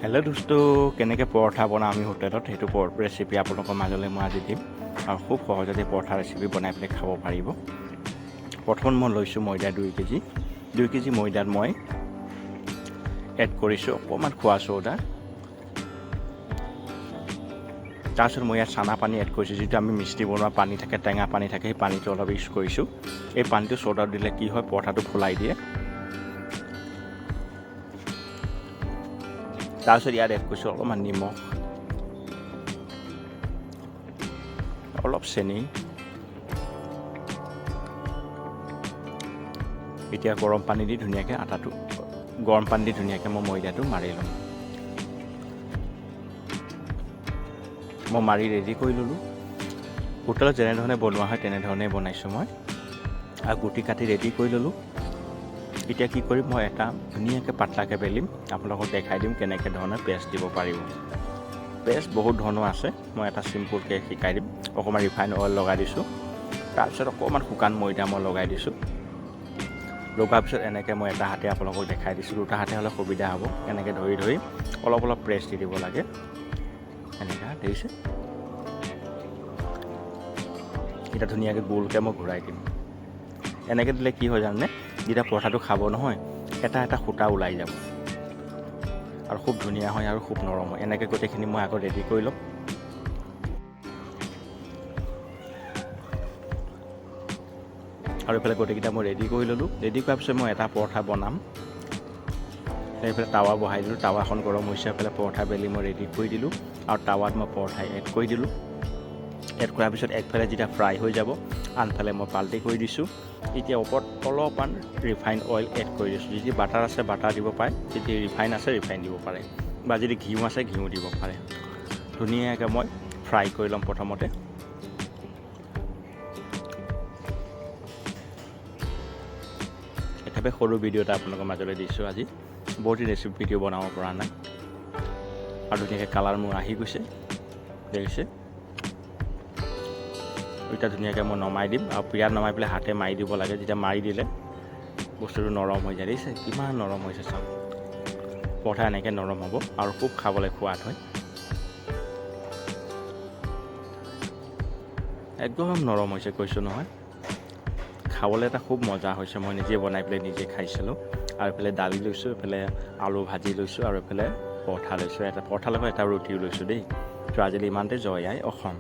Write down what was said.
Hello' দোস্ত, কেনেকৈ পৰঠা বনাওঁ আমি হোটেলত সেইটো ৰেচিপি আপোনালোকৰ মাজলৈ মই আজি দিম আৰু খুব সহজতে পৰঠা ৰেচিপি বনাই পেলাই খাব পাৰিব। প্ৰথম মই লৈছোঁ ময়দা 2 কেজি ময়দাত মই এড কৰিছোঁ অকণমান খোৱা চ'ডা। তাৰপিছত মই ইয়াত চানা পানী এড কৰিছোঁ, যিটো আমি মিষ্টি বনোৱা পানী থাকে, টেঙা পানী থাকে, সেই পানীটো অলপ ইউজ কৰিছোঁ। এই পানীটো চ'ডাত দিলে কি হয়, পৰঠাটো ফুলাই দিয়ে। তাৰপিছত ইয়াত এড কৰিছোঁ অলপমান নিমখ, অলপ চেনি। এতিয়া গৰম পানী দি ধুনীয়াকৈ মই ময়দাটো মাৰি ল'ম। মই মাৰি ৰেডি কৰি ল'লোঁ। হোটেলত যেনেধৰণে বনোৱা হয় তেনেধৰণে বনাইছোঁ মই, আৰু গুটি কাটি ৰেডি কৰি ল'লোঁ। এতিয়া কি কৰিম, মই এটা ধুনীয়াকৈ পাতলাকৈ বেলিম, আপোনালোকক দেখাই দিম কেনেকৈ ধৰণে পেষ্ট দিব পাৰিব। পেষ্ট বহুত ধৰণৰ আছে, মই এটা চিম্পুলকৈ শিকাই দিম। অকণমান ৰিফাইন অইল লগাই দিছোঁ, তাৰপিছত অকণমান শুকান ময়দা মই লগাই দিছোঁ। লগোৱাৰ পিছত এনেকৈ মই এটা হাতে আপোনালোকক দেখাই দিছোঁ, দুটা হাতে হ'লে সুবিধা হ'ব। এনেকৈ ধৰি অলপ প্ৰেছ দি দিব লাগে, এনেকৈ দেখিছে। এতিয়া ধুনীয়াকৈ গোলকৈ মই ঘূৰাই দিম। এনেকৈ দিলে কি হয় জানেনে, যেতিয়া পৰঠাটো খাব নহয়, এটা সূতা ওলাই যাব আৰু খুব ধুনীয়া হয় আৰু খুব নৰম হয়। এনেকৈ গোটেইখিনি মই আকৌ ৰেডি কৰি ল'ম। আৰু এইফালে গোটেইকেইটা মই ৰেডি কৰি ল'লোঁ। ৰেডি কৰাৰ পিছত মই এটা পৰঠা বনাম। এইফালে টাৱা বহাই দিলোঁ, টাৱাখন গৰম হৈছে। এইফালে পৰঠা বেলি মই ৰেডি কৰি দিলোঁ আৰু টাৱাত মই পৰঠা এড কৰি দিলোঁ। এড কৰাৰ পিছত একফালে যেতিয়া ফ্ৰাই হৈ যাব, আনফালে মই পাল্টি কৰি দিছোঁ। এতিয়া ওপৰত অলপমান ৰিফাইন অইল এড কৰি দিছোঁ। যদি বাটাৰ আছে বাটাৰ দিব পাৰে, যদি ৰিফাইন আছে ৰিফাইন দিব পাৰে, বা যদি ঘিউ আছে ঘিউ দিব পাৰে। ধুনীয়াকৈ মই ফ্ৰাই কৰি ল'ম প্ৰথমতে। একেবাৰে সৰু ভিডিঅ' এটা আপোনালোকৰ মাজলৈ দিছোঁ আজি। বহুত ৰেচিপি ভিডিঅ' বনাব পৰা নাই, আৰু ধুনীয়াকৈ কালাৰ মোৰ আহি গৈছে, দেখিছে। এতিয়া ধুনীয়াকৈ মই নমাই দিম, আৰু পিয়াত নমাই পেলাই হাতে মাৰি দিব লাগে। যেতিয়া মাৰি দিলে বস্তুটো নৰম হৈ যায়, দেখিছে কিমান নৰম হৈছে চাওক। পৰঠা এনেকৈ নৰম হ'ব আৰু খুব খাবলৈ সোৱাদ হয়। একদম নৰম হৈছে কৈছোঁ নহয়, খাবলৈ এটা খুব মজা হৈছে। মই নিজে বনাই পেলাই নিজে খাইছিলোঁ। আৰু এইফালে দালি লৈছোঁ, এইফালে আলু ভাজি লৈছোঁ, আৰু এইফালে পৰঠা লৈছোঁ। এটা পৰঠাৰ লগত এটা ৰুটিও লৈছোঁ দেই। তো আজিলৈ ইমানতে। জয় আই অসম।